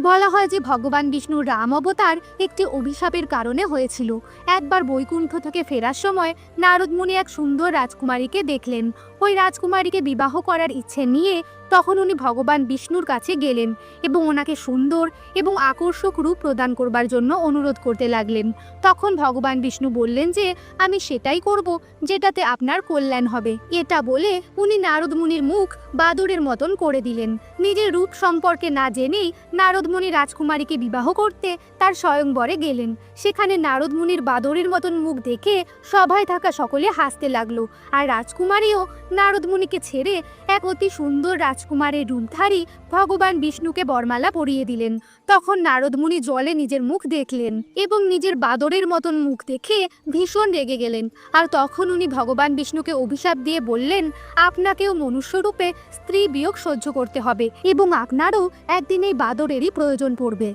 বলা হয় যে ভগবান বিষ্ণুর রাম অবতার একটি অভিশাপের কারণে হয়েছিল। একবার বৈকুণ্ঠ থেকে ফেরার সময় নারদ মুনি এক সুন্দর রাজকুমারীকে দেখলেন। ওই রাজকুমারীকে বিবাহ করার ইচ্ছে নিয়ে তখন উনি ভগবান বিষ্ণুর কাছে গেলেন এবং ওনাকে সুন্দর এবং আকর্ষক রূপ প্রদান করবার জন্য অনুরোধ করতে লাগলেন। তখন ভগবান বিষ্ণু বললেন যে আমি সেটাই করব যেটাতে আপনার কল্যাণ হবে। এটা বলে উনি নারদ মুনির মুখ বাদুড়ের মতন করে দিলেন। নিজের রূপ সম্পর্কে না জেনেই নারদ মুনি রাজকুমারীকে বিবাহ করতে তার স্বয়ংবরে গেলেন। সেখানে নারদ মুনির বাদরের মতন মুখ দেখে সভায় থাকা সকলে হাসতে লাগলো। আর রাজকুমারীও নারদ মুনিকে ছেড়ে এক অতি সুন্দর রাজকুমারের রূপধারী ভগবান বিষ্ণুকে বরমালা পরিয়ে দিলেন। তখন নারদ মুনি জলে নিজের মুখ দেখলেন এবং নিজের বাদরের মতন মুখ দেখে ভীষণ রেগে গেলেন। আর তখন উনি ভগবান বিষ্ণুকে অভিশাপ দিয়ে বললেন, আপনাকেও মনুষ্যরূপে স্ত্রী বিয়োগ সহ্য করতে হবে এবং আপনারও একদিন এই বাদরেরই প্রয়োজন পড়বে।